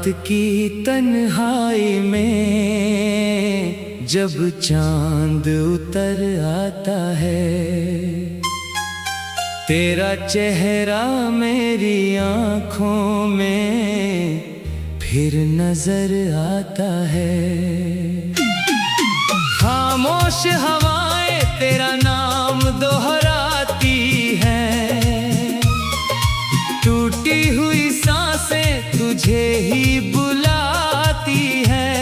की तन्हाई में जब चांद उतर आता है, तेरा चेहरा मेरी आँखों में फिर नजर आता है। खामोश हवाएं तेरा नाम दोहराती हैं, टूटी हुई सांसें तुझे ही बुलाती हैं।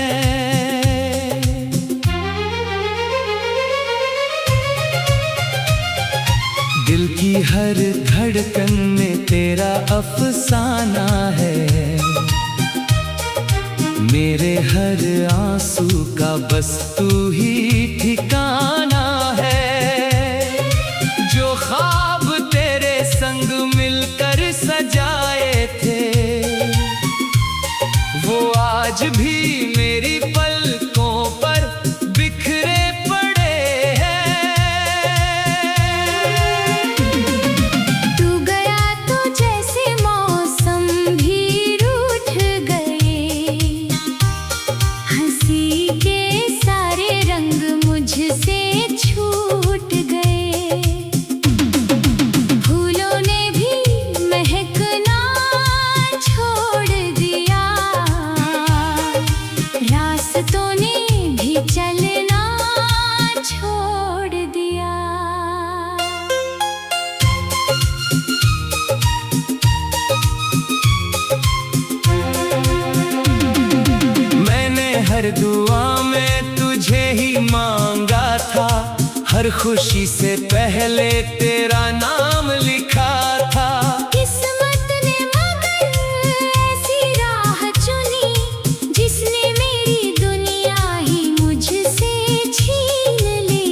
दिल की हर धड़कन में तेरा अफसाना है, मेरे हर आंसू का बस तू ही ठिकाना है। जो ख्वाब तेरे संग मिलकर सजाए थे, वो आज भी मेरी पलकों पर बिखरे पड़े हैं। तू गया तो जैसे मौसम भी रूठ गए, हंसी के सारे रंग मुझसे छूट गए। फूलों ने भी महकना छोड़ दिया, रास्तों ने भी चलना छोड़ दिया। मैंने हर दुआ में तुझे ही मांगा था, हर खुशी से पहले तेरा नाम लिखा था। किस्मत ने मगर ऐसी राह चुनी, जिसने मेरी दुनिया ही मुझसे छीन ली।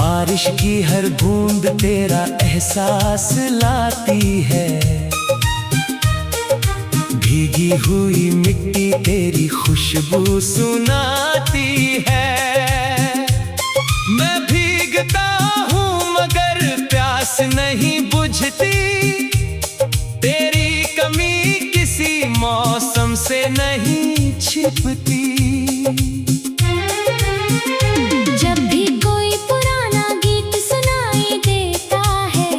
बारिश की हर बूंद तेरा एहसास लाती है, भीगी हुई मिट्टी तेरी खुशबू सुनाती है। मैं भीगता हूँ मगर प्यास नहीं बुझती, तेरी कमी किसी मौसम से नहीं छिपती। जब भी कोई पुराना गीत सुनाई देता है,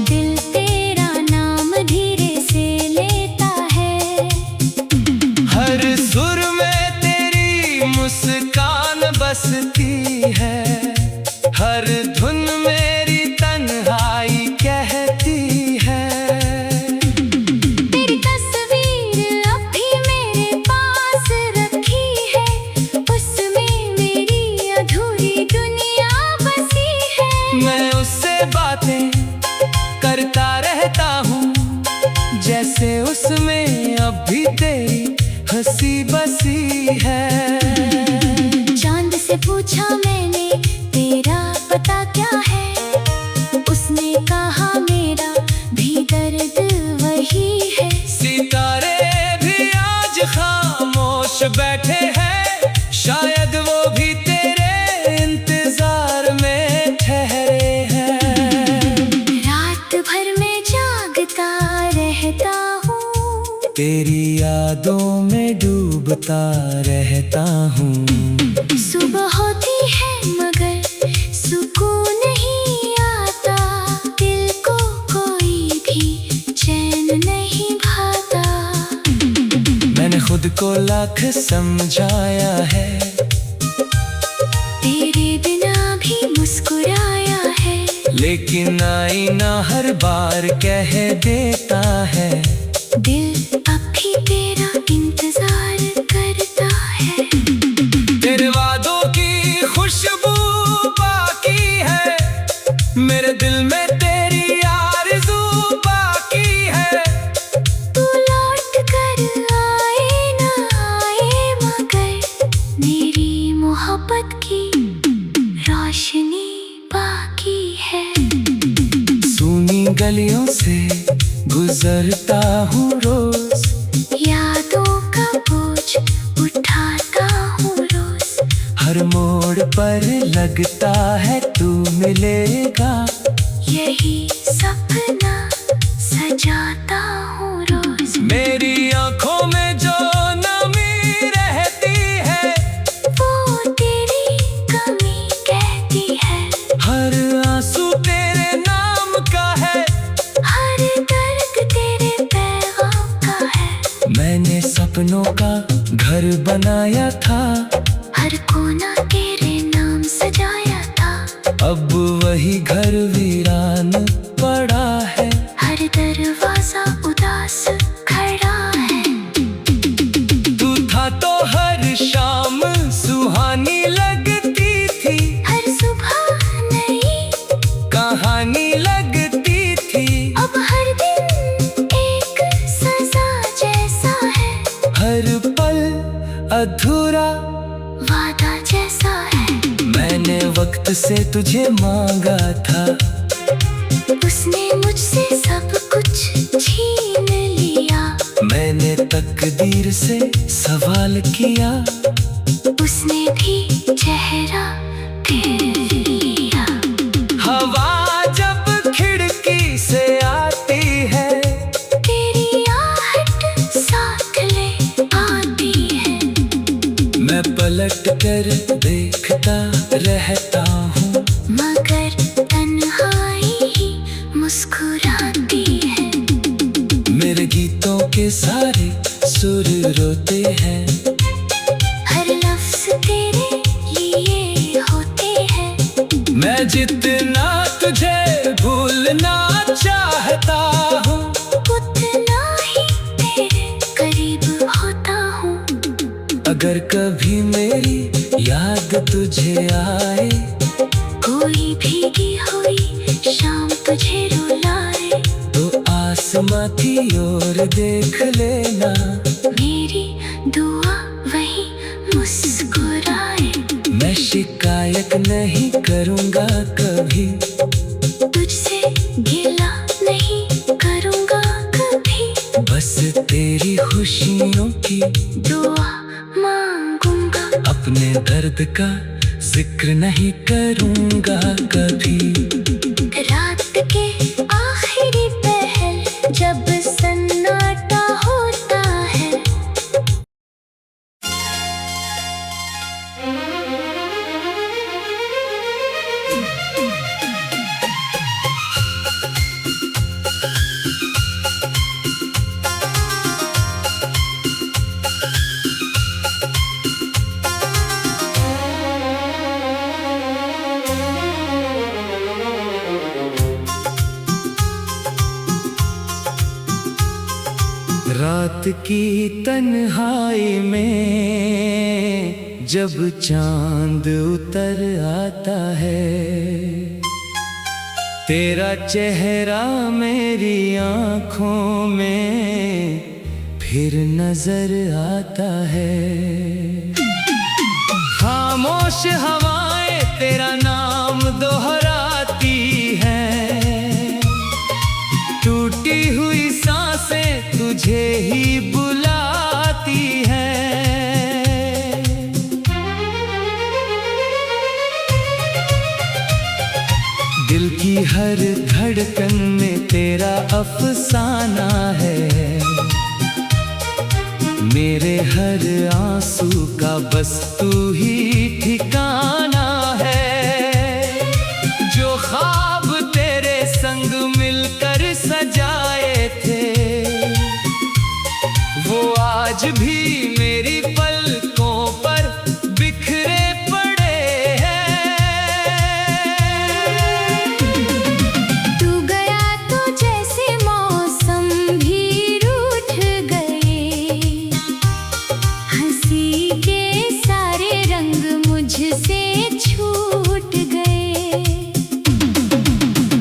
दिल तेरा नाम धीरे से लेता है। हर सुर में तेरी मुस्कान बसती है, हर धुन मेरी तन्हाई कहती है। तेरी तस्वीर अब भी मेरे पास रखी है, उसमें मेरी अधूरी दुनिया बसी है। मैं उससे बातें करता रहता हूँ, जैसे उसमें अब भी तेरी हंसी बसी है। चांद से पूछा मैंने तेरा पता क्या है, उसने कहा मेरा भी दर्द वही है। सितारे भी आज खामोश बैठे हैं, शायद वो भी तेरे इंतजार में ठहरे हैं। रात भर मैं जागता रहता हूँ, तेरी यादों में डूबता रहता हूँ। सुबह होती है मगर सुकून नहीं आता, दिल को कोई भी चैन नहीं भाता। मैंने खुद को लाख समझाया है, तेरे बिना भी मुस्कुराया है, लेकिन आईना हर बार कह देता है, दिल अब भी तेरा इंतजार करता है। तेरे वादों की खुशबू बाकी है, मेरे दिल में तेरी आरज़ू बाकी है। तू लौट कर आए ना आए, मगर मेरी मोहब्बत की रोशनी बाकी है। सूनी गलियों से गुजरता हूँ रोज, यादों का बोझ उठाता हूँ रोज। हर मोड़ पर लगता है तू मिलेगा, यही सपना सजाता हूँ रोज। मेरी आँखों सपनों का घर बनाया था, हर कोना तेरे नाम सजाया था। अब वही घर वीरान पड़ा है, हर दरवाजा उदास खड़ा है। तू था तो हर शाम सुहानी लगती थी, हर सुबह नई कहानी लगती थी। अब हर दिन एक सजा जैसा है, हर पल अधूरा वादा जैसा है। मैंने वक्त से तुझे मांगा था, उसने मुझसे सब कुछ छीन लिया। मैंने तकदीर से सवाल किया, उसने भी चेहरा फेर लिया। हवा जब खिड़की से आती है, तेरी आहट साथ ले आती है। मैं पलट कर देखता रहता हूँ, मगर तन्हाई ही मुस्कुराती है। मेरे गीतों के सारे सुर रोते हैं, हर लफ्ज तेरे लिए होते हैं। मैं जितना तुझे भूलना चाहता हूँ, उतना ही तेरे करीब होता हूँ। अगर कभी मेरी याद तुझे आए, कोई भीगी हुई शाम तुझे रुलाए, तो आसमां की ओर देख लेना, मेरी दुआ वही मुस्कुराए। मैं शिकायत नहीं करूँगा कभी, तुझसे गिला नहीं करूँगा कभी। बस तेरी खुशियों की दुआ मांगूंगा, अपने दर्द का जिक्र नहीं करूँगा कभी। रात के आखिरी पहर जब सन्नाटा होता है, रात की तन्हाई में जब चांद उतर आता है, तेरा चेहरा मेरी आँखों में फिर नजर आता है। खामोश हवाएं तेरा नाम दोहराती हैं, टूटी हुई सांसें तुझे ही बुलाती हैं। दिल की हर धड़कन में तेरा अफसाना है, मेरे हर आंसू का बस तू ही ठिकाना है। जो ख्वाब तेरे संग मिलकर सजाए थे, वो आज भी मेरी पलकों पर बिखरे पड़े हैं। तू गया तो जैसे मौसम भी रूठ गए, हंसी के सारे रंग मुझसे छूट गए।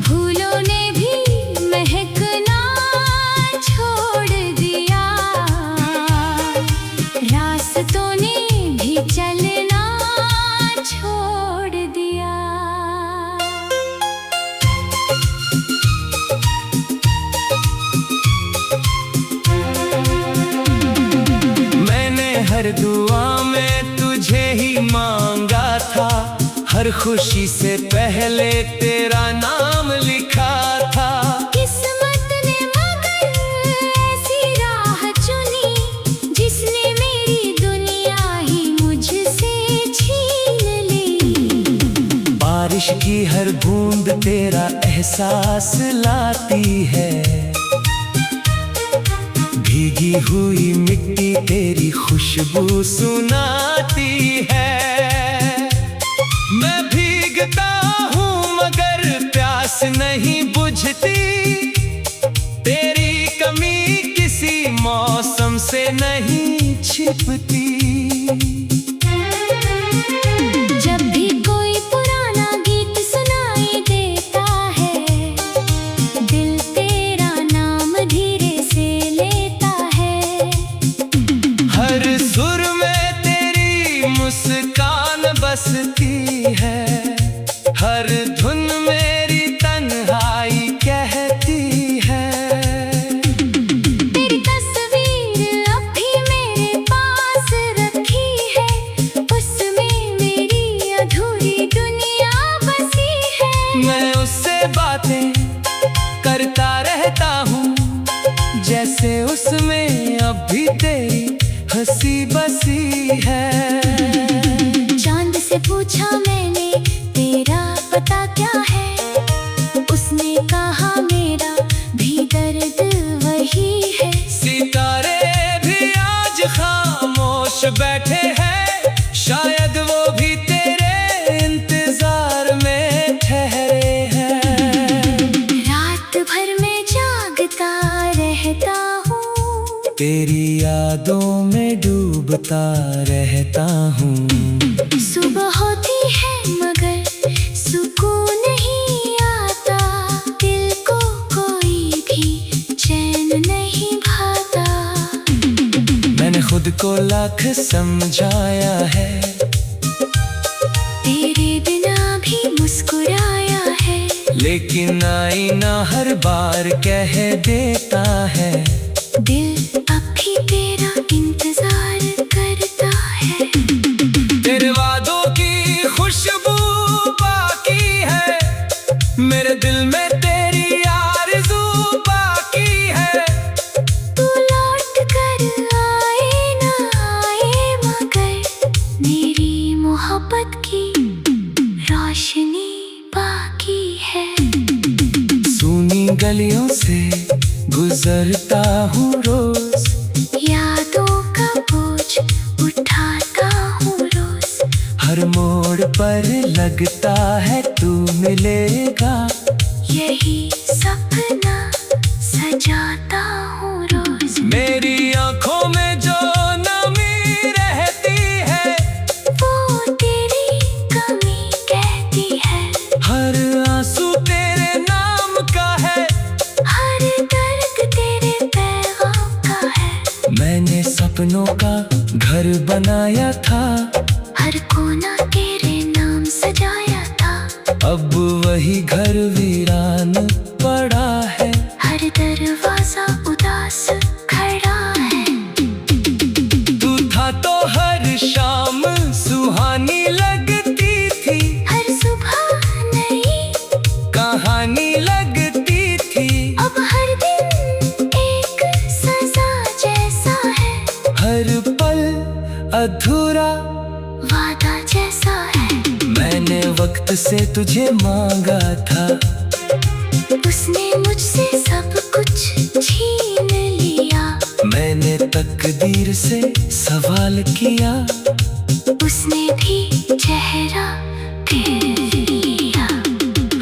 फूलों ने भी महकना छोड़ दिया, रास्तों ने भी चलना छोड़ दिया। मैंने हर दुआ में तुझे ही मांगा था, हर खुशी से पहले तेरा नाम लिखा था। किस्मत ने मगर ऐसी राह चुनी, जिसने मेरी दुनिया ही मुझसे छीन ली। बारिश की हर बूंद तेरा एहसास लाती है, भीगी भीगी हुई मिट्टी तेरी खुशबू सुनाती है। मैं भीगता हूँ मगर प्यास नहीं बुझती, तेरी कमी किसी मौसम से नहीं छिपती। जब भी कोई पुराना गीत सुनाई देता है, दिल तेरा नाम धीरे से लेता है। हर सुर में तेरी मुस्कान बसती है, हर धुन मेरी तन्हाई कहती है। तेरी तस्वीर अब भी मेरे पास रखी है, उसमें मेरी अधूरी दुनिया बसी है। मैं उससे बातें करता रहता हूँ, जैसे उसमें अब भी तेरी हंसी बसी है। चांद से पूछा मैंने तेरा पता क्या है, उसने कहा मेरा भी दर्द वही है। सितारे भी आज खामोश बैठे हैं, शायद वो भी तेरे इंतजार में ठहरे हैं। रात भर में जागता रहता हूँ, तेरी यादों में डूबता रहता हूँ। सुबह होती है मगर सुकून नहीं आता, दिल को कोई भी चैन नहीं भाता। मैंने खुद को लाख समझाया है, तेरे बिना भी मुस्कुराया है, लेकिन आईना हर बार कह देता है, दिल अब भी तेरा इंतजार करता है। तेरे वादों की खुशबू बाकी है, मेरे दिल में तेरी आरज़ू बाकी है। तू लौट कर आए ना आए, मगर मेरी मोहब्बत की रोशनी बाकी है। सूनी गलियों से गुजरता हूँ रोज, यादों का बोझ उठाता हूँ रोज, हर मोड़ पर लगता है तू मिलेगा, यही सपना सजाता हूँ रोज। मेरी आंखों में जो नमी रहती है, वो तेरी कमी कहती है, हर आंसू तेरे नाम का है, हर दर्द तेरे पैगाम का है। मैंने सपनों का घर बनाया था, हर कोना तेरे नाम सजाया था, अब वही घर वीरान पड़ा है। हर दरवाजा उदास खड़ा है। तू था तो हर शाम सुहानी लगती थी, हर सुबह नई कहानी लगती थी, अब हर दिन एक सजा जैसा है, हर पल अधूरा वादा जैसा है। मैंने वक्त से तुझे मांगा था, उसने मुझसे सब कुछ छीन लिया। मैंने तकदीर से सवाल किया, उसने भी चेहरा फेर लिया।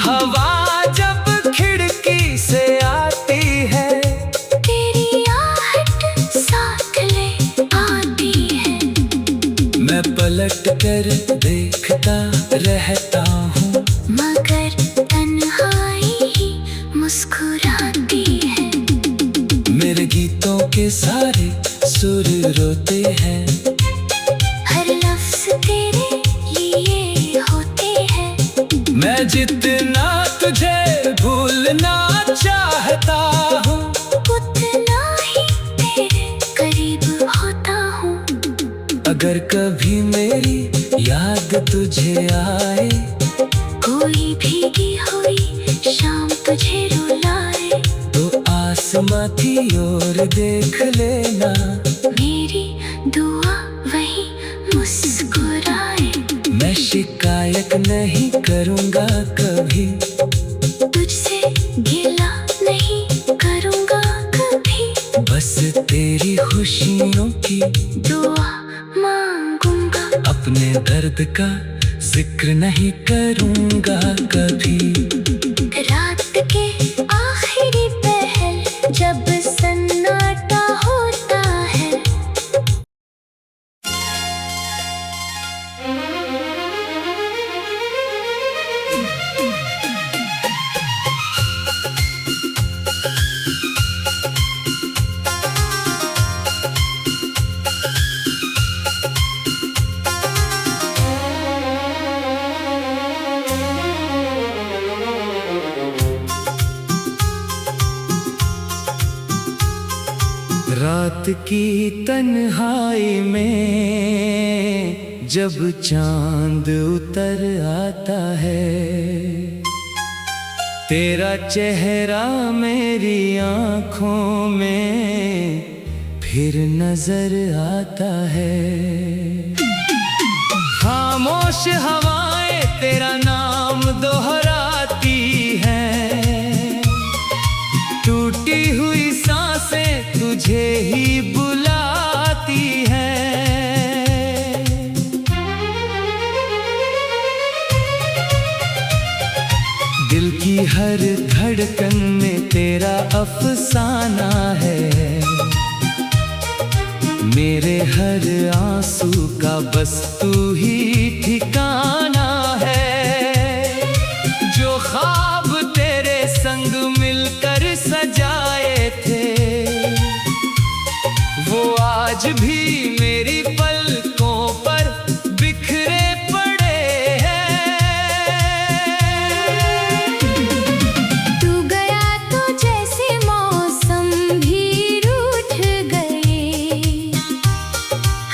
हवा जब खिड़की से आती है, तेरी आहट साथ ले आती है, मैं पलट कर देखता रहता हूँ, मगर तन्हाई ही मुस्कुराती है। मेरे गीतों के सारे सुर रोते हैं, हर लफ्ज तेरे लिए होते हैं, मैं जितना तुझे भूलना चाहता हूँ, उतना ही तेरे करीब होता हूँ। अगर कभी मेरी याद तुझे आए, कोई भीगी हुई शाम तुझे रुलाए, तो आसमां की ओर देख लेना, मेरी दुआ वही मुस्कुराए। मैं शिकायत नहीं करूँगा कभी, तुझसे गिला नहीं करूँगा कभी, बस तेरी अपने दर्द का जिक्र नहीं करूँगा कभी। रात के आखिरी पहर जब सन्नाटा होता है, रात की तन्हाई में जब चांद उतर आता है, तेरा चेहरा मेरी आँखों में फिर नजर आता है। खामोश हवाएं तेरा नाम दोहराती हैं, टूटी हुई सांसें तुझे ही बुलाती हैं। दिल की हर धड़कन में तेरा अफसाना है, मेरे हर आंसू का बस तू ही ठिकाना है। जो ख्वाब तेरे संग मिलकर सजाए थे, वो आज भी मेरी पलकों पर बिखरे पड़े हैं। तू गया तो जैसे मौसम भी रूठ गए,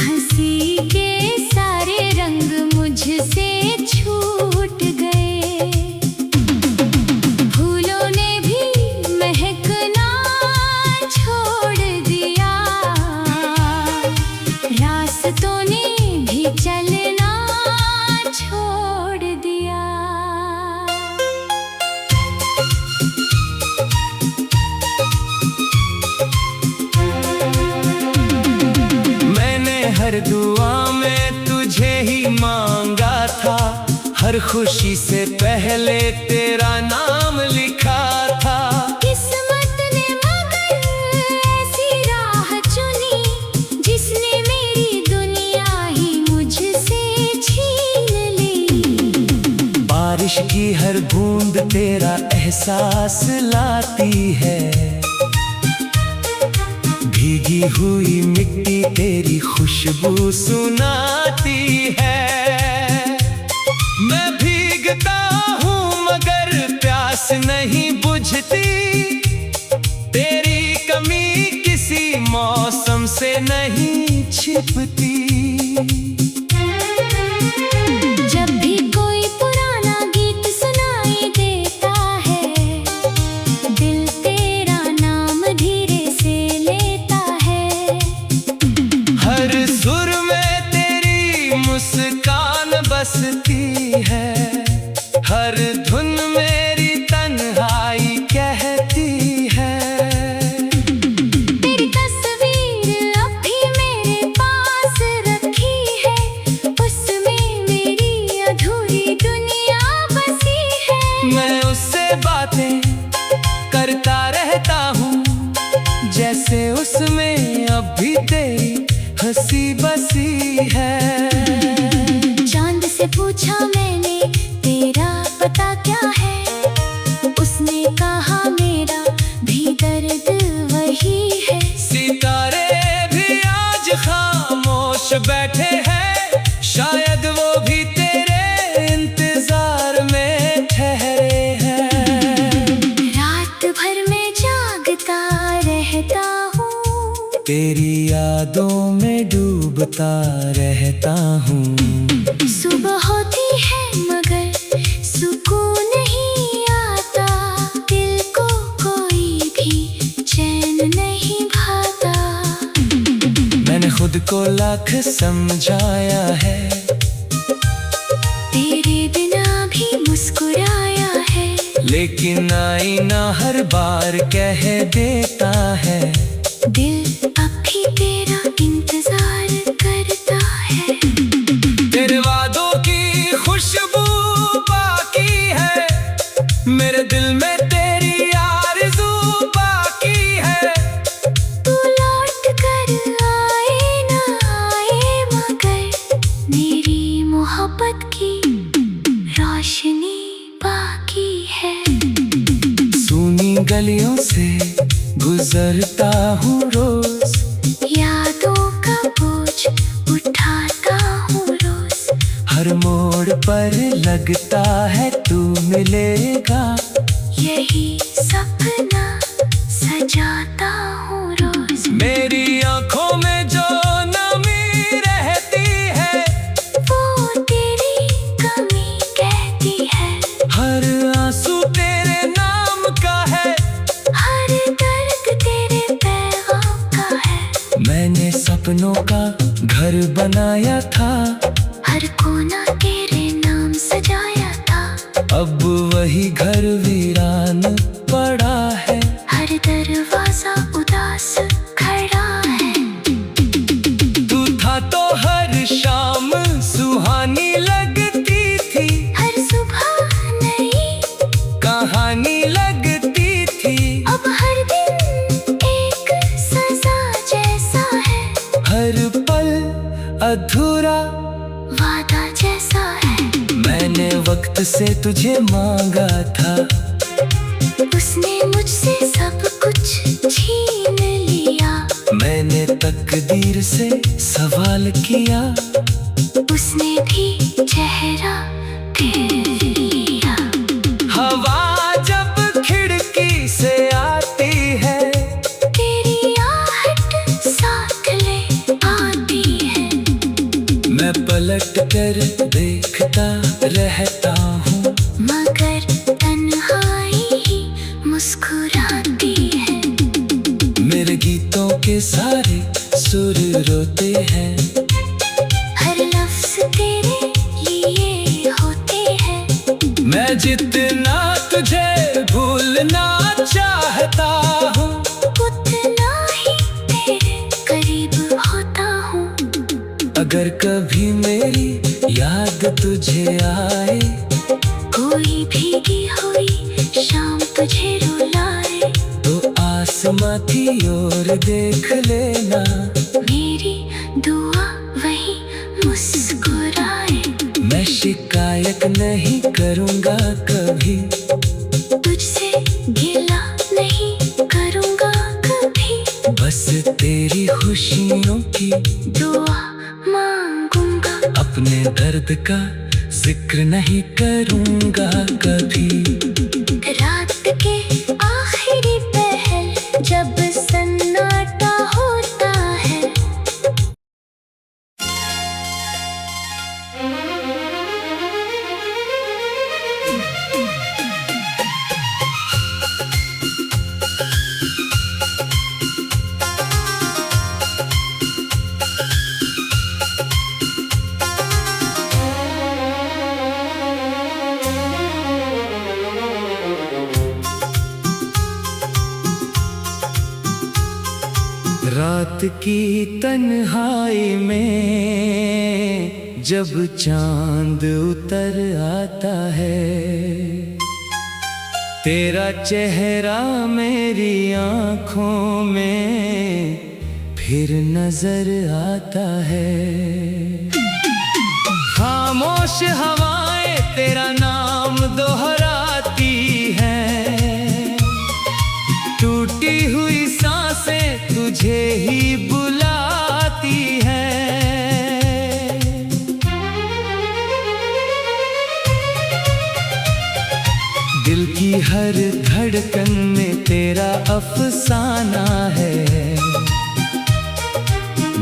हंसी के सारे रंग मुझसे छूट गए। फूलों ने भी महकना छोड़ दिया, रास्तों ने भी चलना छोड़ दिया। मैंने हर दुआ में तुझे ही मांगा था, हर खुशी से पहले तेरा नाम लिखा था। किस्मत ने मगर ऐसी राह चुनी, जिसने मेरी दुनिया ही मुझसे छीन ली। बारिश की हर बूंद तेरा एहसास लाती है, भीगी हुई मिट्टी तेरी खुशबू सुनाती है। मैं भीगता हूँ मगर प्यास नहीं बुझती, तेरी कमी किसी मौसम से नहीं छिपती। जब भी कोई पुराना गीत सुनाई देता है, दिल तेरा नाम धीरे से लेता है। हर सुर में तेरी मुस्कान बसती है, हर धुन मेरी तन्हाई कहती है। तेरी तस्वीर अब भी मेरे पास रखी है, उसमें मेरी अधूरी दुनिया बसी है। मैं उससे बातें करता रहता हूँ, जैसे उसमें अब भी तेरी हंसी बसी है। चांद से पूछा मैंने तेरा पता क्या है, उसने कहा मेरा भी दर्द वही है। सितारे भी आज खामोश बैठे हैं, शायद वो भी तेरे इंतजार में ठहरे हैं। रात भर में जागता रहता हूँ, तेरी यादों में डूबता रहता हूँ। सुबह होती है मगर सुकून नहीं आता, दिल को कोई भी चैन नहीं भाता। मैंने खुद को लाख समझाया है, तेरे बिना भी मुस्कुराया है, लेकिन आईना हर बार कह देता है, दिल अब भी तेरा इंतजार करता है। गलियों से गुजरता हूँ रोज, यादों का बोझ उठाता हूँ रोज। हर मोड़ पर लगता है तू मिलेगा, यही सपना सजाता हूँ रोज। मेरी आंखों में जो नमी रहती है वो तेरी कमी कहती है। हर आंसू तेरे नाम का है, हर दर्द तेरे पैगाम का है। मैंने सपनों का घर बनाया था, हर कोना तेरे नाम सजाया था। अब वही घर वीरान पड़ा है, हर दरवाजा उदास खड़ा है। तू था तो हर शाम सुहानी लगती थी, हर सुबह नई कहानी लगती थी। अब हर दिन एक सजा जैसा है, हर पल अधूरा वादा जैसा है। मैंने वक्त से तुझे मांगा था, उसने मुझसे सब कुछ छीन लिया। मैंने तकदीर से सवाल किया, उसने भी चेहरा फेर लिया। हवा जब खिड़की से आती है तेरी आहट साथ ले आती है। मैं पलट कर देखता रहता हूँ, मगर तन्हाई ही मुस्कुराती है। मेरे गीतों के सारे सुर रोते हैं, हर लफ्ज तेरे लिए होते हैं। मैं जितना तुझे भूलना चाहता हूँ, उतना ही तेरे करीब होता हूँ। अगर कभी मेरी याद तुझे आए, कोई भीगी हुई शाम तुझे रुलाए, तो आसमां की ओर देख लेना, मेरी दुआ वही मुस्कुराए। मैं शिकायत नहीं करूँगा कभी, तुझसे गिला नहीं करूँगा कभी। बस तेरी खुशियों की दुआ मांगूंगा, अपने दर्द का जिक्र नहीं करूँगा कभी। रात के आखिरी पहर जब सन्नाटा होता है। रात की तन्हाई में जब चांद उतर आता है, तेरा चेहरा मेरी आँखों में फिर नजर आता है। खामोश हवाएं तेरा नाम दोहराती हैं, टूटी हुई सांसें तुझे ही बुलाती हैं। दिल की हर धड़कन में तेरा अफसाना है,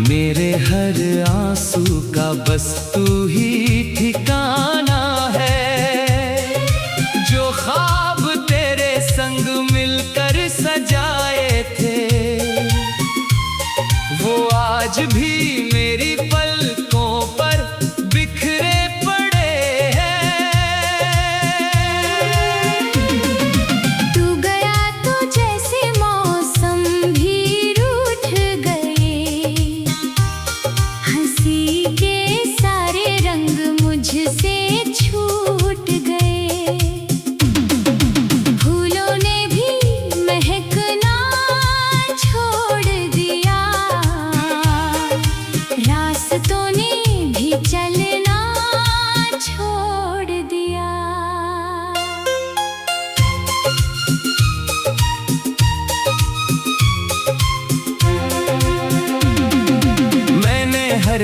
मेरे हर आंसू का बस तू ही ठिकाना है। जो ख्वाब तेरे संग मिलकर सजाए थे, वो आज भी मेरी पलकों पर बिखरे पड़े हैं। तू गया तो जैसे मौसम भी रूठ गए, हंसी के सारे रंग मुझसे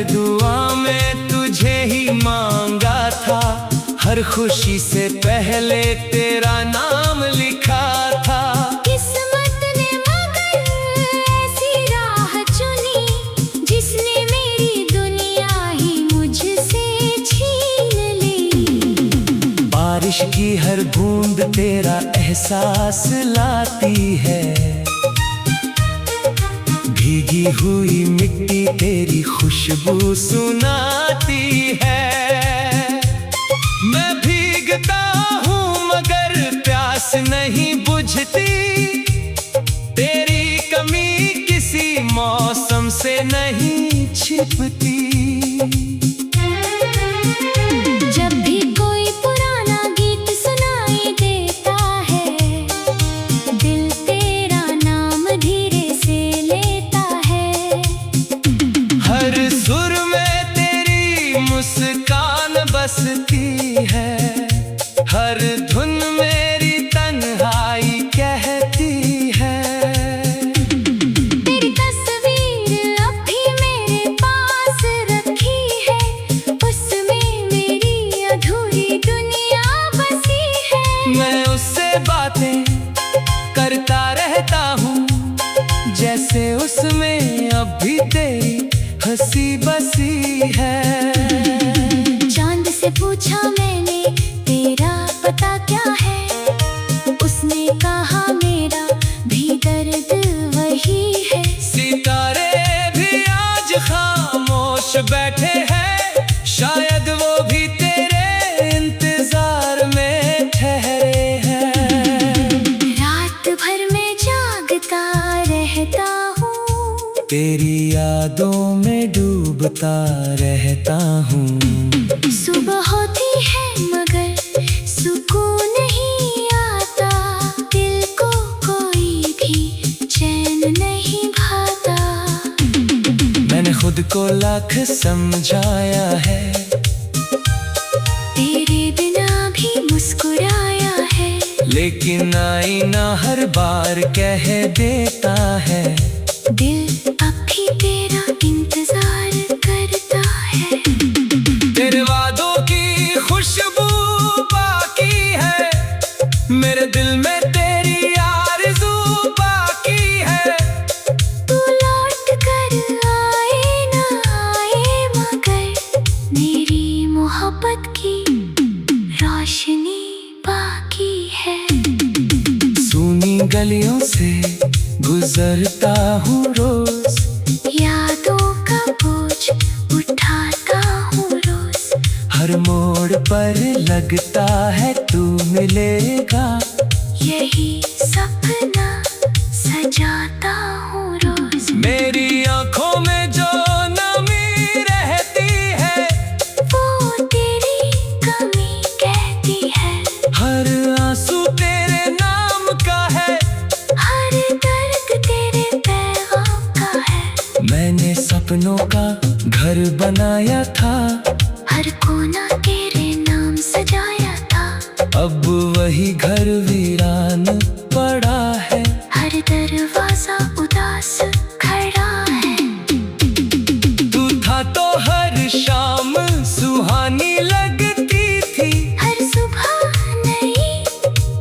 हर दुआ में तुझे ही मांगा था, हर खुशी से पहले तेरा नाम लिखा था। किस्मत ने मगर ऐसी राह चुनी, जिसने मेरी दुनिया ही मुझसे छीन ली। बारिश की हर बूंद तेरा एहसास लाती है, भीगी हुई मिट्टी तेरी खुशबू सुनाती है। मैं भीगता हूँ मगर प्यास नहीं बुझती, तेरी कमी किसी मौसम से नहीं छिपती। जब भी कोई पुराना गीत सुनाई देता है, दिल तेरा नाम धीरे से लेता है। हर सुर में तेरी मुस्कान बसती है, हर धुन मेरी तन्हाई कहती है। तेरी तस्वीर अब भी मेरे पास रखी है, उसमें मेरी अधूरी दुनिया बसी है। मैं उससे बातें करता रहता हूँ, जैसे उसमें अब भी तेरी हंसी बसी है। चांद से पूछा मैंने तेरा पता क्या है, उसने कहा मेरा भी दर्द वही है। सितारे भी आज खामोश बैठे हैं, शायद वो भी तेरे इंतजार में ठहरे हैं। रात भर में जागता रहता हूँ, तेरी यादों में डूबता रहता हूँ। सुबह होती है मगर सुकून नहीं आता, दिल को कोई भी चैन नहीं भाता। मैंने खुद को लाख समझाया है, तेरे बिना भी मुस्कुराया है, लेकिन आईना हर बार कह देता है, दिल अब भी तेरा इंतजार करता है। तेरे वादों की खुशबू बाकी है, मेरे दिल में तेरी आरज़ू बाकी है। तू लौट कर आए ना आए, मगर मेरी मोहब्बत की रोशनी बाकी है। सूनी गलियों से गुजरता हूँ रोज, यादों का बोझ उठाता हूँ रोज। हर मोड़ पर लगता है तू मिलेगा, यही सपना सजाता हूँ रोज। मेरी आंखों में जो नमी रहती है, वो तेरी कमी कहती है। हर आंसू तेरे नाम का है, हर दर्द तेरे पैगाम का है। मैंने सपनों का घर बनाया था, हर कोना तेरे नाम सजाया था। अब वही घर वीरान पड़ा है, हर दरवाजा उदास खड़ा है। तू था तो हर शाम सुहानी लगती थी, हर सुबह नई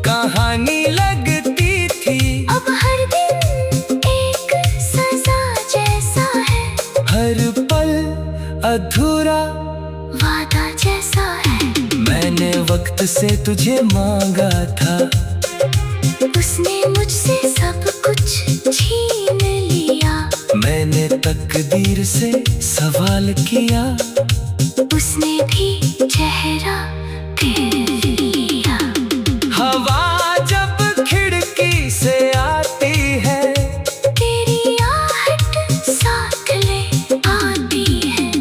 कहानी लगती थी। अब हर दिन एक सजा जैसा है, हर पल अधूरा वादा जैसा है। मैंने वक्त से तुझे मांगा था, उसने मुझसे सब कुछ छीन लिया। मैंने तकदीर से सवाल किया, उसने भी चेहरा फेर लिया। हवा जब खिड़की से आती है, तेरी आहट साथ ले आती है।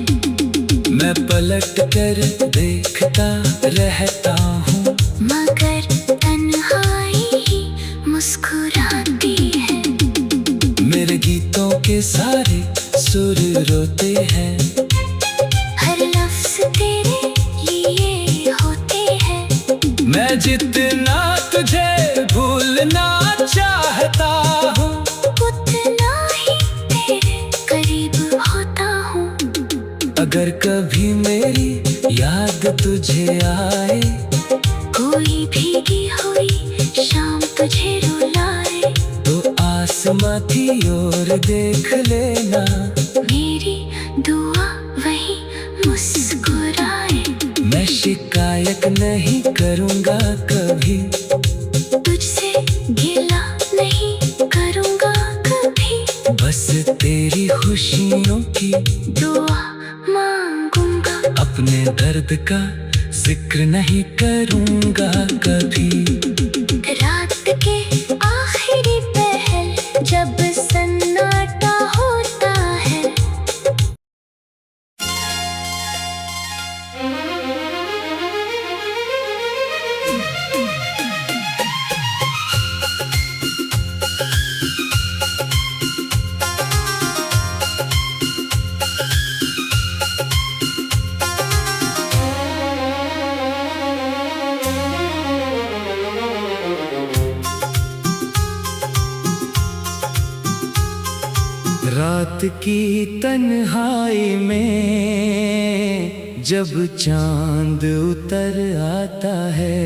मैं पलट कर देखता रहता हूँ, मगर तन्हाई ही मुस्कुराती है। मेरे गीतों के सारे सुर रोते हैं, हर लफ्ज तेरे लिए होते हैं। मैं जितना तुझे भूलना चाहता हूँ, उतना ही तेरे करीब होता हूँ। अगर कभी मेरी याद तुझे आए, कोई भीगी हुई शाम तुझे रुलाए, तो आसमां की ओर देख लेना, मेरी दुआ वही मुस्कुराए। मैं शिकायत नहीं करूँगा कभी, तुझसे गिला नहीं करूँगा कभी, बस तेरी खुशियों की दुआ मांगूंगा। अपने दर्द का जिक्र नहीं करूँगा कभी। रात के आखिरी पहर जब सन्नाटा होता है, रात की तन्हाई में जब चांद उतर आता है,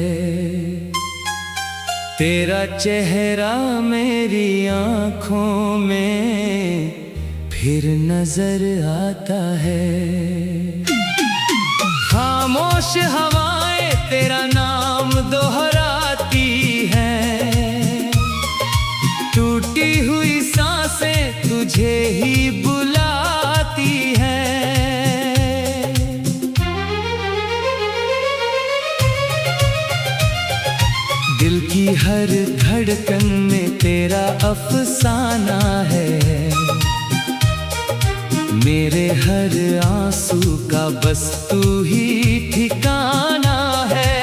तेरा चेहरा मेरी आँखों में फिर नजर आता है। खामोश हवाएं तेरा नाम दोहराती हैं, टूटी हुई सांसें तुझे ही बुलाती हैं। दिल की हर धड़कन में तेरा अफसाना है, मेरे हर आंसू का बस तू ही ठिकाना है।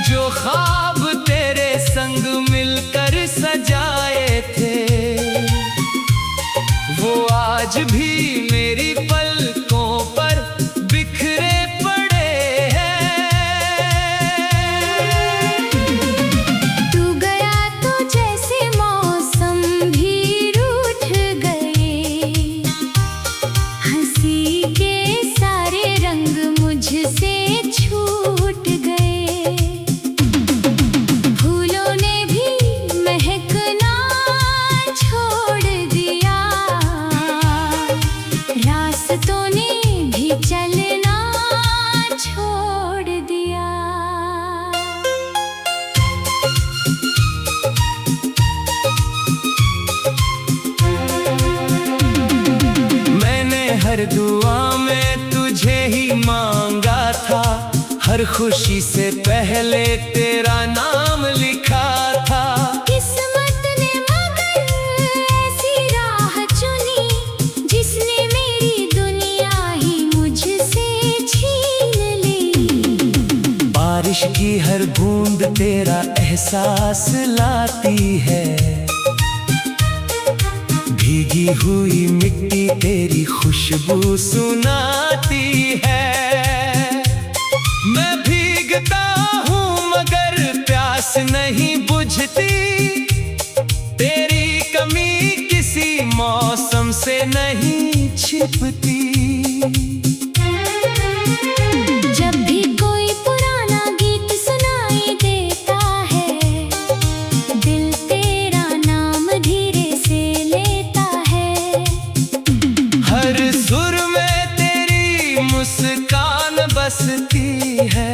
जो ख्वाब तेरे संग मिलकर सजाए थे, वो आज भी मेरी पलकों पर बिखरे पड़े हैं। तू गया तो जैसे मौसम भी रूठ गए, हंसी के सारे रंग मुझसे छूट गए। फूलों ने भी महकना छोड़ दिया, रास्तों ने भी चलना छोड़ दिया। मैंने हर दुआ में तुझे ही मांगा था, हर खुशी से पहले तेरा नाम लिखा था। किस्मत ने मगर ऐसी राह चुनी, जिसने मेरी दुनिया ही मुझसे छीन ली। बारिश की हर बूंद तेरा एहसास लाती है, भीगी हुई मिट्टी तेरी खुशबू सुनाती है। मैं भीगता हूँ मगर प्यास नहीं बुझती, तेरी कमी किसी मौसम से नहीं छिपती। जब भी कोई पुराना गीत सुनाई देता है, दिल तेरा नाम धीरे से लेता है। हर सुर में तेरी मुस्कान बसती है,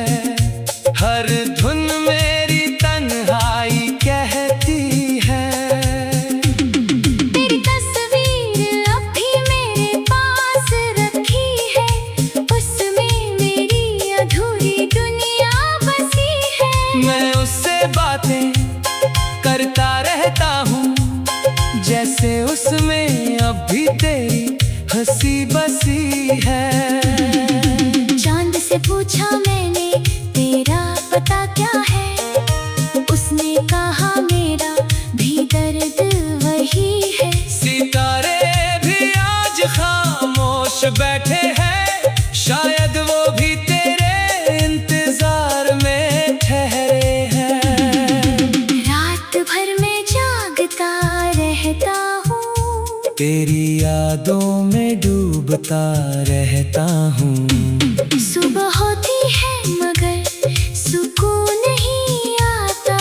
हर धुन मेरी तन्हाई कहती है। तेरी तस्वीर अब भी मेरे पास रखी है, उसमें मेरी अधूरी दुनिया बसी है। मैं उससे बातें करता रहता हूँ, जैसे उसमें अब भी तेरी हंसी बसी है। चांद से पूछा मैंने तेरा पता क्या है, उसने कहा मेरा भी दर्द वही है। सितारे भी आज खामोश बैठे हैं, शायद वो भी तेरे इंतजार में ठहरे हैं। रात भर में जागता रहता हूँ, तेरी यादों में डूबता रहता हूँ। सुबह होती है मगर सुकून नहीं आता,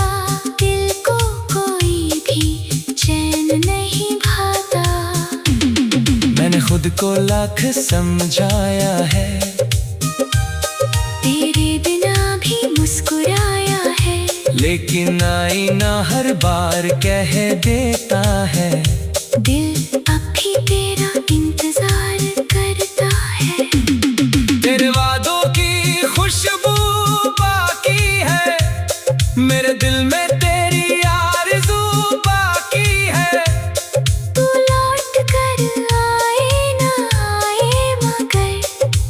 दिल को कोई भी चैन नहीं भाता। मैंने खुद को लाख समझाया है, तेरे बिना भी मुस्कुराया है, लेकिन आईना हर बार कह देता है दिल अब भी तेरा इंतजार करता है। तेरे वादों की खुशबू बाकी है, मेरे दिल में तेरी आरज़ू बाकी है। तू लौट कर आए ना आए, मगर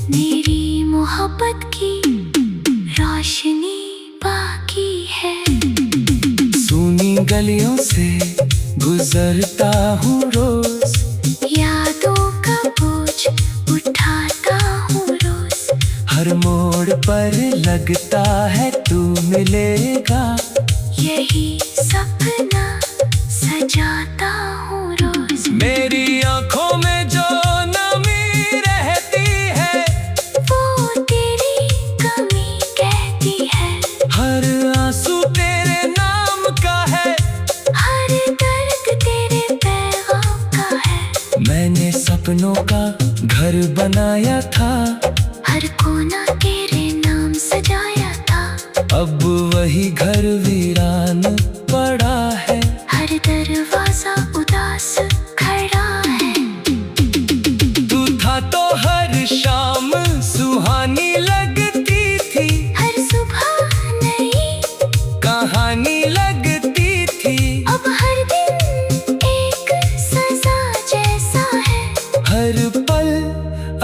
मेरी मोहब्बत की रोशनी बाकी है। सूनी गलियों से गुजरता हूँ रोज, यादों का बोझ उठाता हूँ रोज। हर मोड़ पर लगता है तू मिलेगा, यही सपना सजाता हूँ रोज। मेरी आंखों में जो नमी रहती है, वो तेरी कमी कहती है। हर आंसू तेरे नाम का है, हर दर्द तेरे पैगाम का है। मैंने सपनों का घर बनाया था, हर कोना तेरे नाम सजाया था। अब वही घर वीरान पड़ा है, हर दरवाजा उदास खड़ा है। तू था तो हर शाम सुहानी लगती थी, हर सुबह नई कहानी लगती थी। अब हर दिन एक सजा जैसा है, हर पल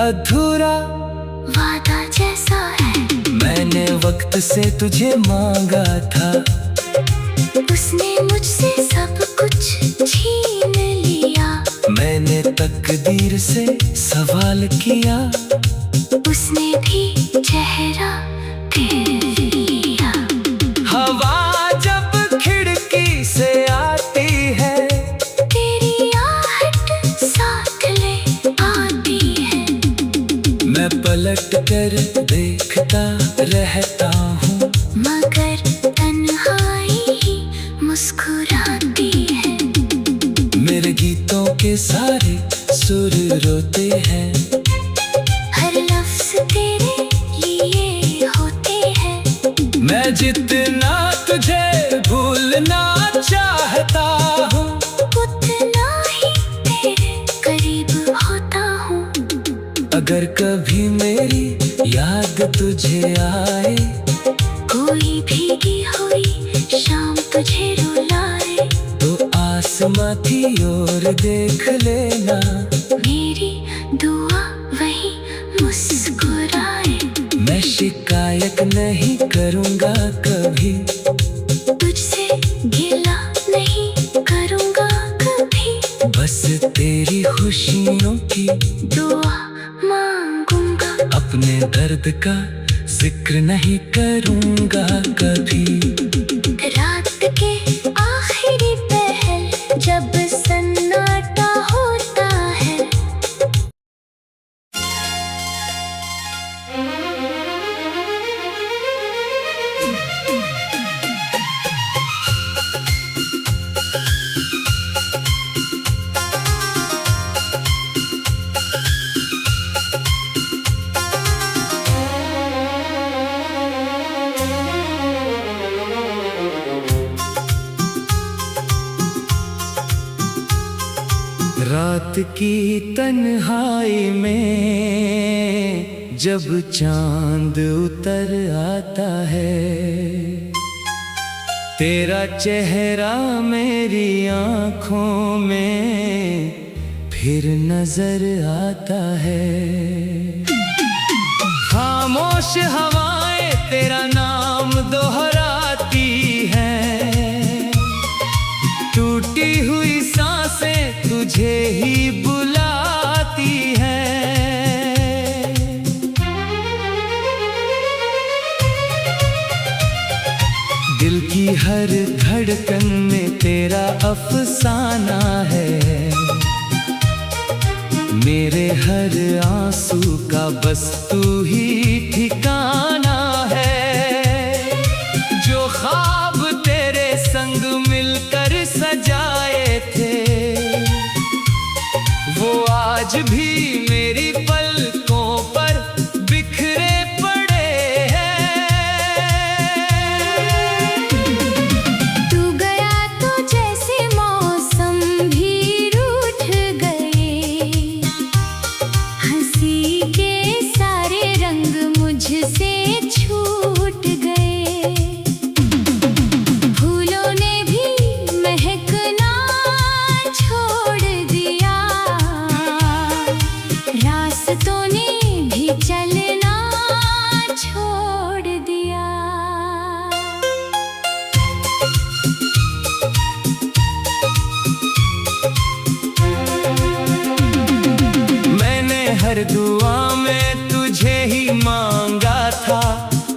अधूरा वादा जैसा है। मैंने वक्त से तुझे मांगा था, उसने मुझसे सब कुछ छीन लिया। मैंने तकदीर से सवाल किया, उसने भी चेहरा फेर लिया। हवा जब खिड़की से आती है, तेरी आहट साथ ले आती है। मैं पलट कर देखता रहता हूँ, मगर तन्हाई ही मुस्कुराती है। मेरे गीतों के सारे सुर रोते हैं, हर लफ्ज तेरे लिए होते हैं। मैं जितना तुझे भूलना चाहता हूँ, उतना ही तेरे करीब होता हूँ। अगर कभी मेरी याद तुझे आए, कोई भीगी हुई शाम तुझे रुलाए, तो आसमां की ओर देख लेना, मेरी दुआ वही मुस्कुराए। मैं शिकायत नहीं करूँगा कभी, तुझसे गिला नहीं करूँगा कभी, बस तेरी खुशियों की दुआ मांगूंगा। अपने दर्द का जिक्र नहीं करूँगा कभी। रात के आखिरी पहर जब सन्नाटा होता है, रात की तन्हाई में जब चांद उतर आता है, तेरा चेहरा मेरी आँखों में फिर नजर आता है। खामोश हवाएं तेरा नाम दोहराती हैं, टूटी हुई सांसें तुझे ही बुलाती हैं। दिल की हर धड़कन में तेरा अफसाना है, मेरे हर आंसू का बस तू ही ठिकाना है। जो ख्वाब तेरे संग मिलकर सजाए थे, वो आज भी मेरी पलकों पर बिखरे पड़े हैं। तू गया तो जैसे मौसम भी रूठ गए, हंसी के सारे रंग मुझसे छूट गए। फूलों ने भी महकना छोड़ दिया, रास्तों ने भी चलना छोड़ दिया। मैंने हर दुआ में तुझे ही मांगा था,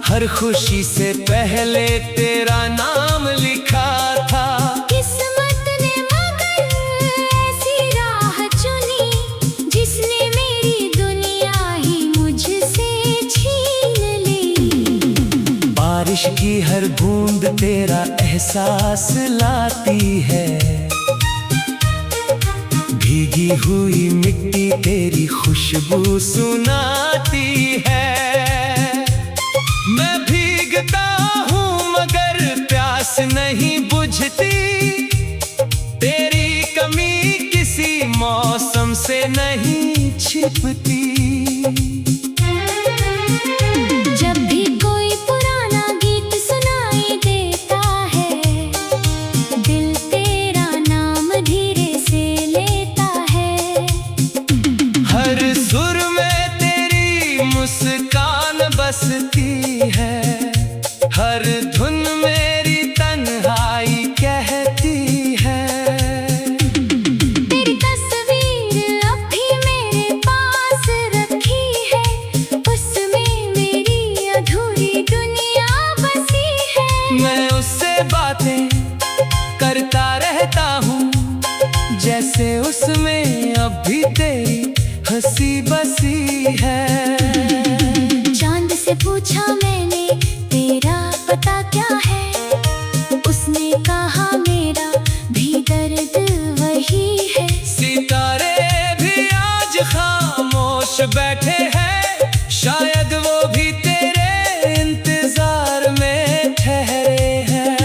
हर खुशी से पहले तेरा नाम लिखा था। किस्मत ने मगर ऐसी राह चुनी, जिसने मेरी दुनिया ही मुझसे छीन ली। बारिश की हर बूंद तेरा एहसास लाती है, भीगी हुई मिट्टी तेरी खुशबू सुनाती है। मैं भीगता हूँ मगर प्यास नहीं बुझती, तेरी कमी किसी मौसम से नहीं छिपती। जब भी कोई पुराना गीत सुनाई देता है, दिल तेरा नाम धीरे से लेता है। हर सुर में तेरी मुस्कान बसती है, हर धुन मेरी तन्हाई कहती है। तेरी तस्वीर अब भी मेरे पास रखी है, उसमें मेरी अधूरी दुनिया बसी है। मैं उससे बातें करता रहता हूँ, जैसे उसमें अब भी तेरी हंसी बसी है। चांद से पूछा मैंने तेरा पता क्या है, उसने कहा मेरा भी दर्द वही है। सितारे भी आज खामोश बैठे हैं, शायद वो भी तेरे इंतजार में ठहरे हैं।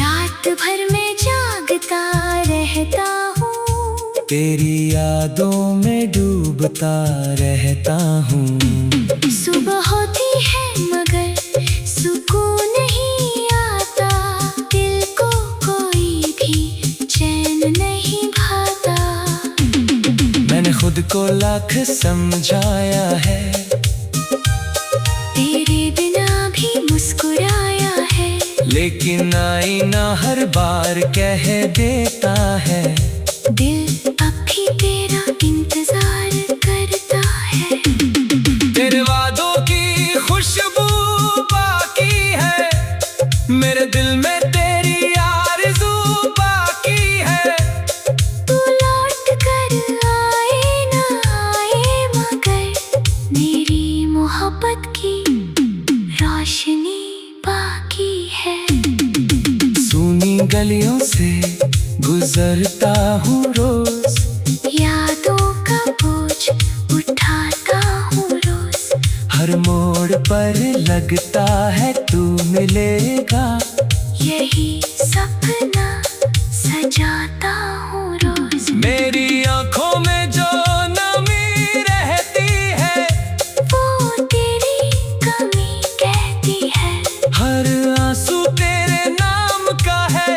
रात भर में जागता रहता हूँ, तेरी यादों में डूबता रहता हूँ। सुबह होती है मगर सुकून नहीं आता, दिल को कोई भी चैन नहीं भाता। मैंने खुद को लाख समझाया है, तेरे बिना भी मुस्कुराया है, लेकिन आईना हर बार कह देता है, दिल अब भी तेरा इंतजार करता है। तेरे वादों की खुशबू बाकी है, मेरे दिल में तेरी आरज़ू बाकी है। तू लौट कर आए ना आए, मगर मेरी मोहब्बत की रोशनी बाकी है। सूनी गलियों से गुजरता हूँ रोज, यादों का बोझ उठाता हूँ रोज। हर मोड़ पर लगता है तू मिलेगा, यही सपना सजाता हूँ रोज। मेरी आंखों में जो नमी रहती है, वो तेरी कमी कहती है। हर आंसू तेरे नाम का है,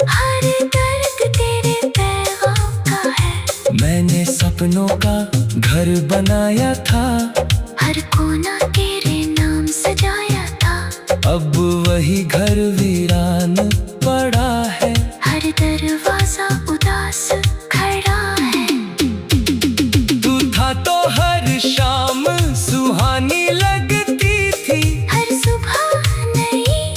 हर दर्द तेरे पैगाम का है। मैंने सपनों का घर बनाया था, हर कोना तेरे नाम सजाया था। अब वही घर वीरान पड़ा है, हर दरवाजा उदास खड़ा है। तू था तो हर शाम सुहानी लगती थी, हर सुबह नई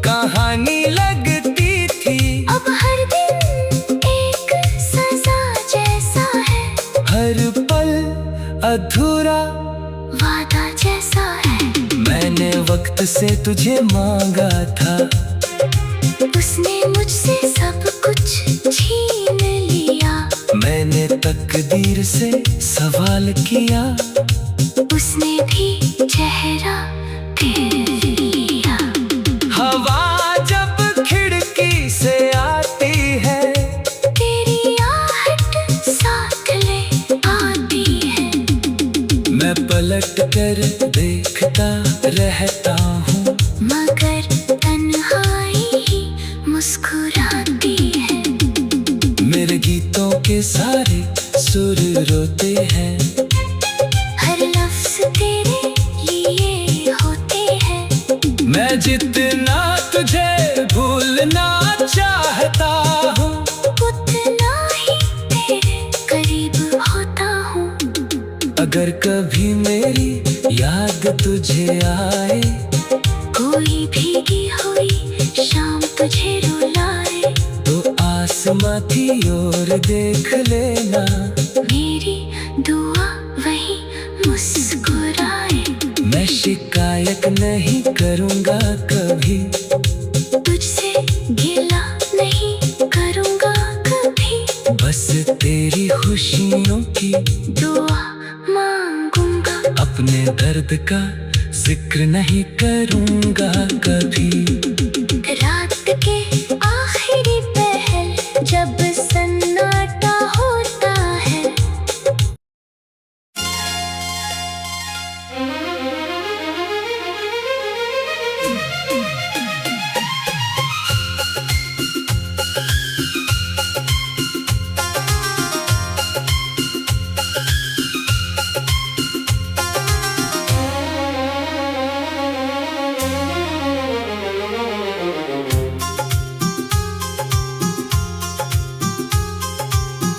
कहानी लगती थी। अब हर दिन एक सजा जैसा है। हर वादा जैसा है। मैंने वक्त से तुझे मांगा था, उसने मुझसे सब कुछ छीन लिया। मैंने तकदीर से सवाल किया, उसने भी चेहरा फेर लिया। हवा जब खिड़की से आती है, तेरी आहट साथ ले आती है। मैं पलट कर देखता रहता हूँ, मगर तन्हाई ही मुस्कुराती है। मेरे गीतों के सारे सुर रोते हैं, हर लफ्ज तेरे लिए होते हैं। मैं जितना तुझे भूलना चाहता हूँ, उतना ही तेरे करीब होता हूँ। अगर कभी मेरी याद तुझे आए, कोई भीगी हुई शाम तुझे रुलाए, तो आसमां की ओर देख लेना, मेरी दुआ वही मुस्कुराए। मैं शिकायत नहीं करूँगा कभी, तुझसे गिला नहीं करूँगा कभी। बस तेरी खुशियों की दुआ मांगूंगा, अपने दर्द का जिक्र नहीं करूँगा कभी। रात के आखिरी पहर जब सन्नाटा होता है।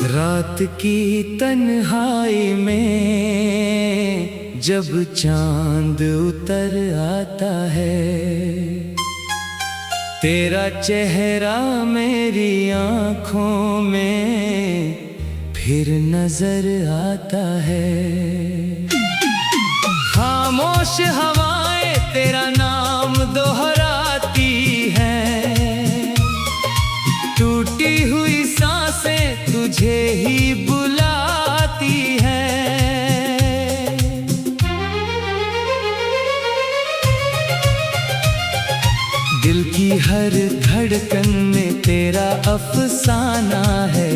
रात की तन्हाई में जब चांद उतर आता है, तेरा चेहरा मेरी आँखों में फिर नजर आता है। खामोश हवाएं तेरा नाम दोहराती हैं, टूटी हुई सांसें तुझे ही बुलाती हैं। दिल की हर धड़कन में तेरा अफसाना है,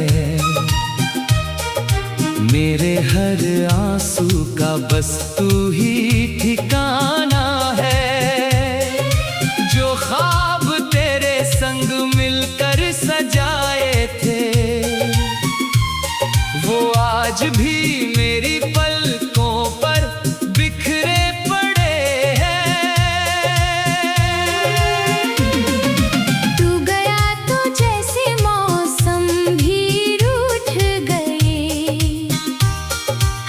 मेरे हर आंसू का बस तू ही ठिकाना है। जो ख्वाब तेरे संग मिलकर सजाए थे, वो आज भी मेरी पलकों पर बिखरे पड़े हैं। तू गया तो जैसे मौसम भी रूठ गए,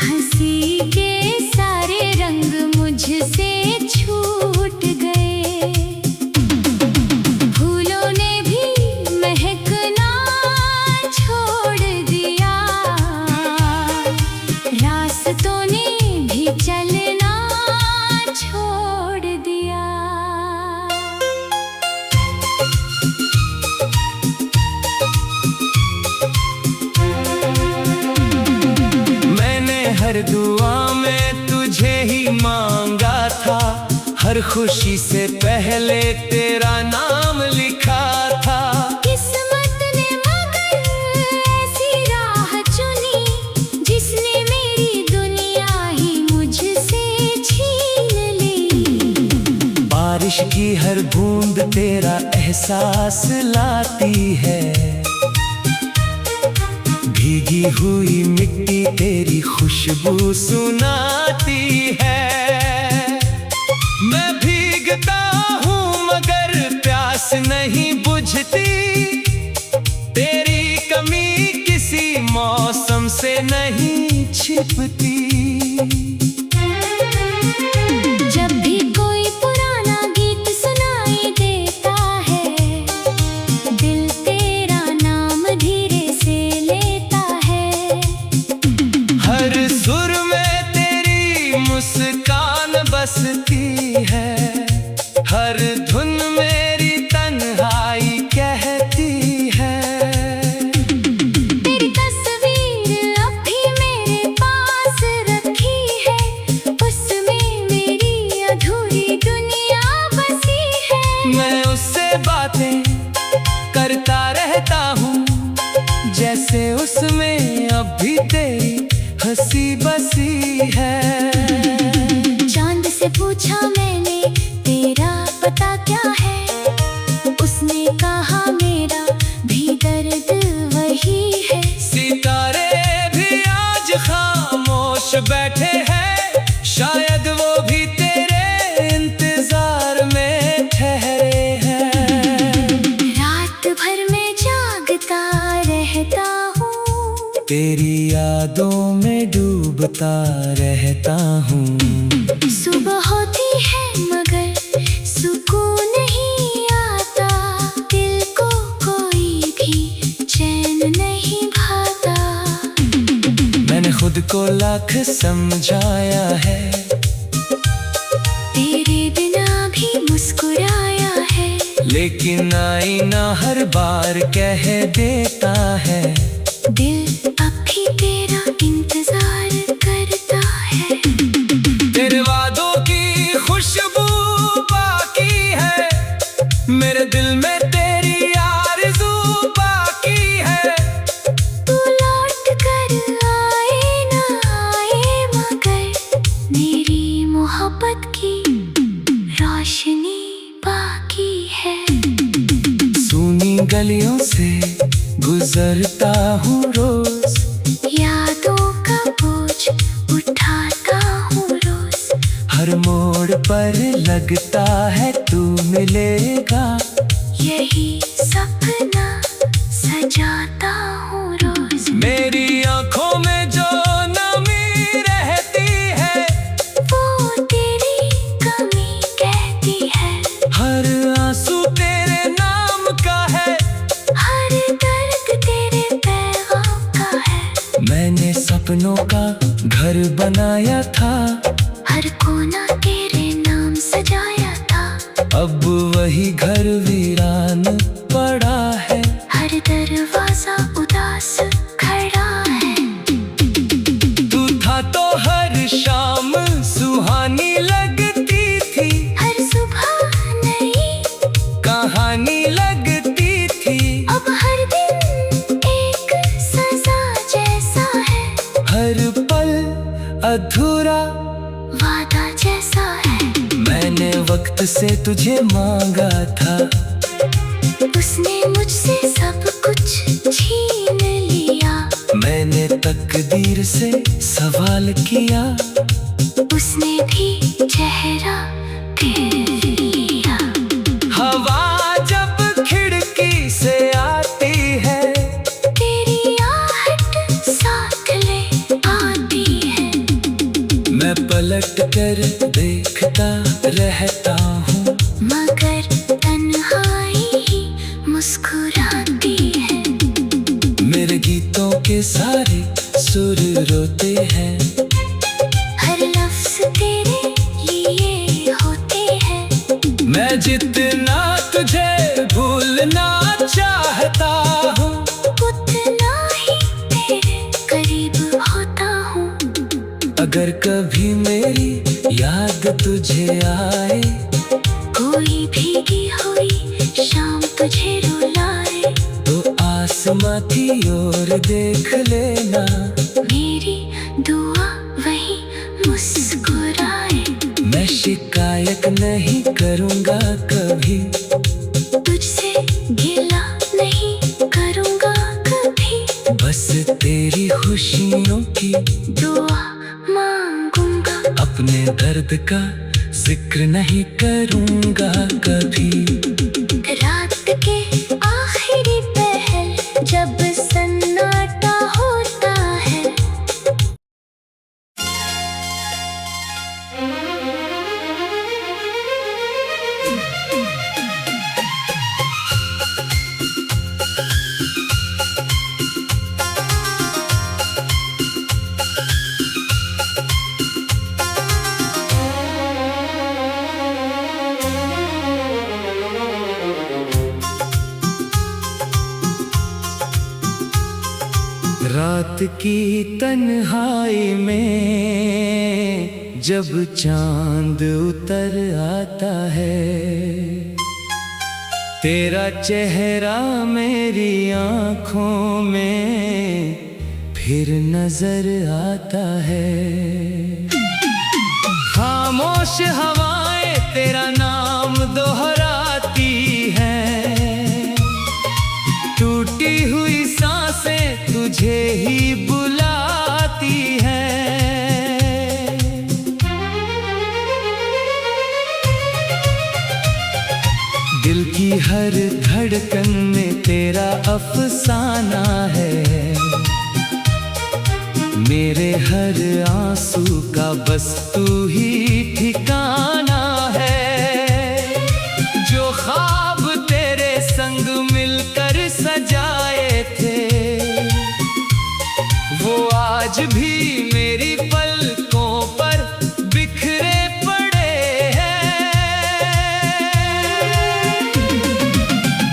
हंसी के सारे रंग मुझसे छूट गए। फूलों ने भी महकना छोड़ दिया, रास्तों ने भी चलना छोड़ दिया। मैंने हर दुआ में तुझे ही मांगा था, हर खुशी से पहले तेरा नाम लिखा था। किस्मत ने मगर ऐसी राह चुनी, जिसने मेरी दुनिया ही मुझसे छीन ली। बारिश की हर बूंद तेरा एहसास लाती है, भीगी हुई मिट्टी तेरी खुशबू सुनाती है। मैं भीगता हूँ मगर प्यास नहीं बुझती, तेरी कमी किसी मौसम से नहीं छिपती। जब भी कोई पुराना गीत सुनाई देता है, दिल तेरा नाम धीरे से लेता है। हर सुर में तेरी मुस्कान मुस्कान बसती है, हर धुन मेरी तन्हाई कहती है। तेरी तस्वीर अब भी मेरे पास रखी है, उसमें मेरी अधूरी दुनिया बसी है। मैं उससे बातें करता रहता हूँ, जैसे उसमें अब भी तेरी हंसी बसी है। चांद से पूछा मैंने तेरा पता क्या है, उसने कहा मेरा भी दर्द वही है। सितारे भी आज खामोश बैठे हैं, शायद वो भी तेरे इंतजार में ठहरे हैं। रात भर में जागता रहता हूँ, तेरी यादों में डूबता रहता हूँ। सुबह होती है मगर सुकून नहीं आता, दिल को कोई भी चैन नहीं भाता। मैंने खुद को लाख समझाया है, तेरे बिना भी मुस्कुराया है, लेकिन आईना हर बार कह देता है, दिल अब भी तेरा इंतजार करता है। तेरे वादों की खुशबू बाकी है, मेरे दिल में तेरी आरज़ू बाकी है। तू लौट कर आए ना आए, मगर मेरी मोहब्बत की रोशनी बाकी है। सूनी गलियों से गुजरता हूँ रोज, यादों का बोझ उठाता हूँ रोज, हर मोड़ पर लगता है तू मिलेगा, यही सपना सजाता हूँ रोज। मेरी आंखों में जो नमी रहती है, वो तेरी कमी कहती है, हर आंसू तेरे नाम का है, हर दर्द तेरे पैगाम का है। मैंने सपनों का घर बनाया था, हर कोना तेरे नाम सजाया था, अब वही घर वीरान पड़ा है। हर दरवाजा उदास खड़ा है। तू था तो हर शाम सुहानी लगती थी, हर सुबह नई कहानी लगती थी, अब हर दिन एक सजा जैसा है, हर पल अधूरा वादा जैसा है। मैंने वक्त से तुझे मांगा था, उसने मुझसे सब कुछ छीन लिया, मैंने तकदीर से सवाल किया, उसने भी चेहरा फेर लिया। हवा जब खिड़की से आती है, तेरी आहट साथ ले आती है, मैं पलट कर देखता रहता हूँ, मगर तन्हाई ही मुस्कुराती है। मेरे गीतों के सारे सुर रोते हैं, हर लफ्ज तेरे लिए होते हैं, मैं जितना तुझे भूलना चाहता हूँ, उतना ही तेरे करीब होता हूँ। अगर कभी मेरी याद तुझे आए, कोई भीगी हुई शाम तुझे रुलाए, तो आसमां की ओर देख लेना, मेरी दुआ वही मुस्कुराए। मैं शिकायत नहीं करूँगा कभी, तुझसे गिला नहीं करूँगा कभी, बस तेरी खुशियों की दुआ मांगूंगा। अपने दर्द का जिक्र नहीं करूँगा कभी। रात के आखिरी पहर जब सन्नाटा होता है, की तन्हाई में जब चांद उतर आता है, तेरा चेहरा मेरी आँखों में फिर नजर आता है। खामोश हवाएं तेरा नाम दोहराती हैं, टूटी हुई सांसें तुझे ही बुलाती हैं। दिल की हर धड़कन में तेरा अफसाना है, मेरे हर आंसू का बस तू ही ठिकाना है। जो ख्वाब तेरे संग मिलकर सजाए थे, वो आज भी मेरी पलकों पर बिखरे पड़े हैं।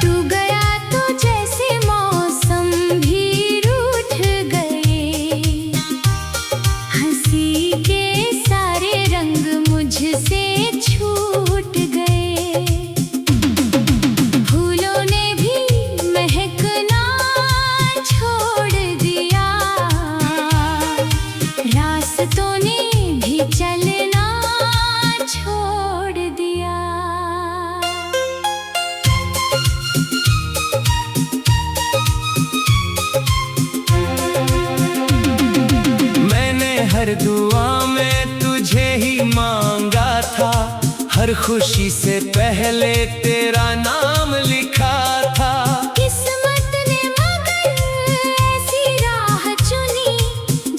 तू गया तो जैसे मौसम भी रूठ गए, हंसी के सारे रंग मुझसे छूट गए। फूलों ने भी महकना छोड़ दिया, रास्तों ने भी चलना छोड़ दिया। मैंने हर दुआ में तुझे ही मांगा था, हर खुशी से पहले तेरा नाम लिखा था। किस्मत ने मगर ऐसी राह चुनी,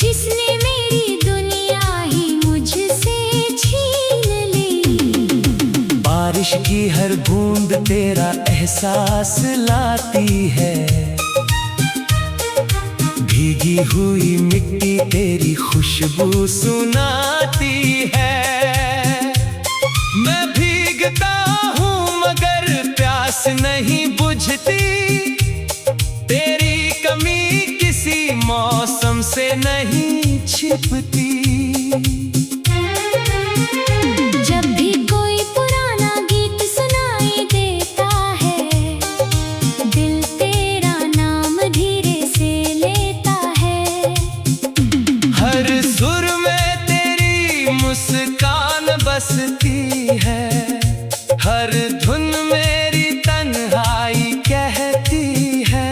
जिसने मेरी दुनिया ही मुझसे छीन ली। बारिश की हर बूंद तेरा एहसास लाती है, भीगी हुई मिट्टी तेरी खुशबू सुनाती है। मैं भीगता हूँ मगर प्यास नहीं बुझती, तेरी कमी किसी मौसम से नहीं छिपती। जब भी कोई पुराना गीत सुनाई देता है, दिल तेरा नाम धीरे से लेता है। हर सुर में तेरी मुस्कान बसती है, हर धुन मेरी तन्हाई कहती है।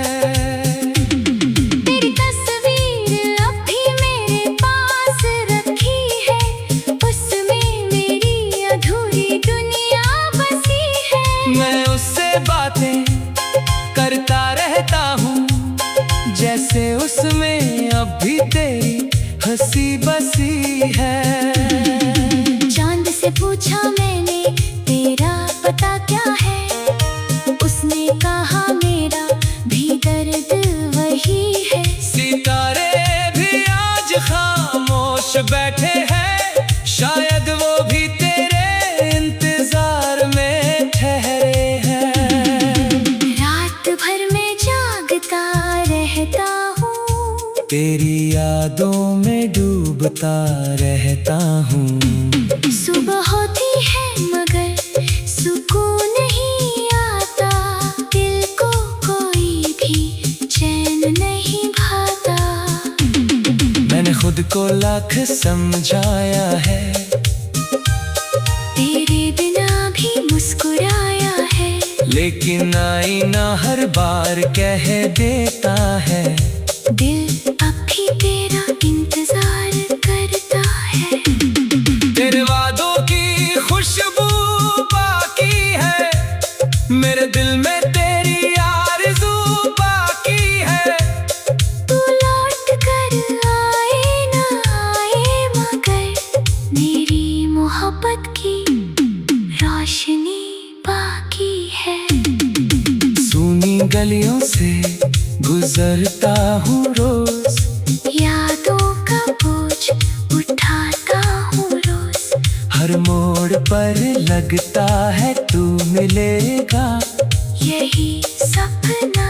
तेरी तस्वीर अब भी मेरे पास रखी है, उसमें मेरी अधूरी दुनिया बसी है। मैं उससे बातें करता रहता हूँ, जैसे उसमें अब भी तेरी हंसी बसी है। चांद से पूछा मैंने तेरा पता क्या है, उसने कहा मेरा भी दर्द वही है। सितारे भी आज खामोश बैठे हैं, शायद वो भी तेरे इंतजार में ठहरे हैं। रात भर में जागता रहता हूँ, तेरी यादों में डूबता रहता हूँ। सुबह होती है मगर सुकून नहीं आता, दिल को कोई भी चैन नहीं भाता। मैंने खुद को लाख समझाया है, तेरे बिना भी मुस्कुराया है, लेकिन आईना हर बार कह देता है, दिल अब भी तेरा इंतजार करता है। तेरे वादों की खुशबू बाकी है, मेरे दिल में तेरी आरज़ू बाकी है। तू लौट कर आए ना आए, मगर मेरी मोहब्बत की रोशनी बाकी है। सूनी गलियों से गुजरता हूँ रोज, यादों का बोझ उठाता हूँ रोज। हर मोड़ पर लगता है तू मिलेगा, यही सपना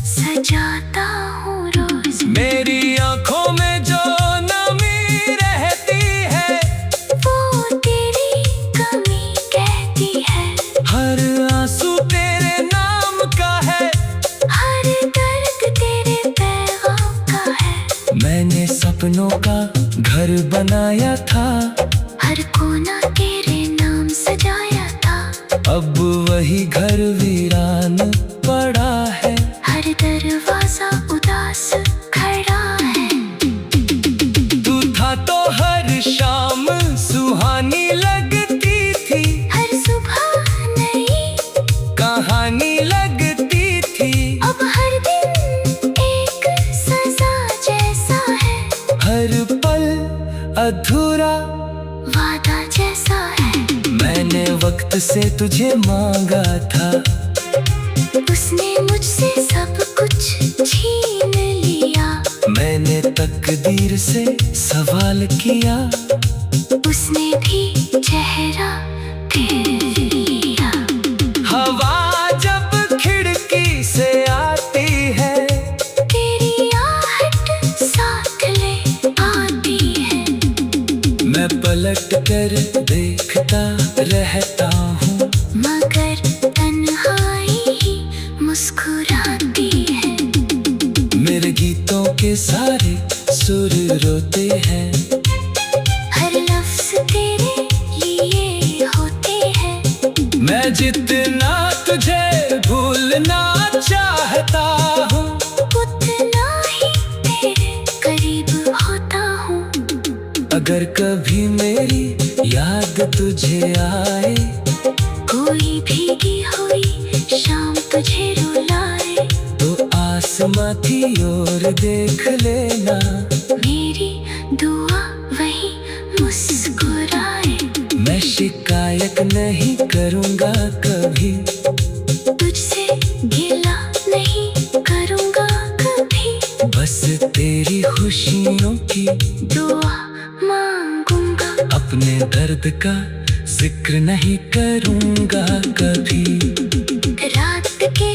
सजाता हूँ रोज। मेरी आंखों में जो नमी रहती है वो तेरी कमी कहती है। हर आंसू तेरे नाम का है, हर दर्द तेरे पैगाम का है। मैंने सपनों का घर बनाया था, हर कोना तेरे नाम सजाया था। अब वही घर वीरान पड़ा है। हर दरवाजा उदास खड़ा है। तू था तो हर शाम सुहानी लगती थी, हर सुबह नई कहानी लगती थी। अब हर दिन एक सजा जैसा है। हर पल अधूरा वादा जैसा है। मैंने वक्त से तुझे मांगा था, उसने मुझसे सब कुछ छीन लिया। मैंने तकदीर से सवाल किया, उसने भी चेहरा फेर लिया। हवा जब खिड़की से आती है, तेरी आहट साथ ले आती है। मैं पलट कर देखता रहता हूँ, मगर तन्हाई ही मुस्कुराती है। मेरे गीतों के सारे सुर रोते हैं। हर लफ्ज तेरे लिए होते हैं। मैं जितना तुझे भूलना चाहता हूँ, उतना ही तेरे करीब होता हूँ। अगर कभी मेरी याद तुझे आए, कोई भीगी हुई शाम तुझे रुलाए, तो आसमां की ओर देख लेना। मेरी दुआ वही मुस्कुराए। मैं शिकायत नहीं करूँगा कभी, तुझसे गिला नहीं करूँगा कभी। बस तेरी खुशियों की दुआ मांगूंगा। अपने दर्द का जिक्र नहीं करूँगा कभी। रात के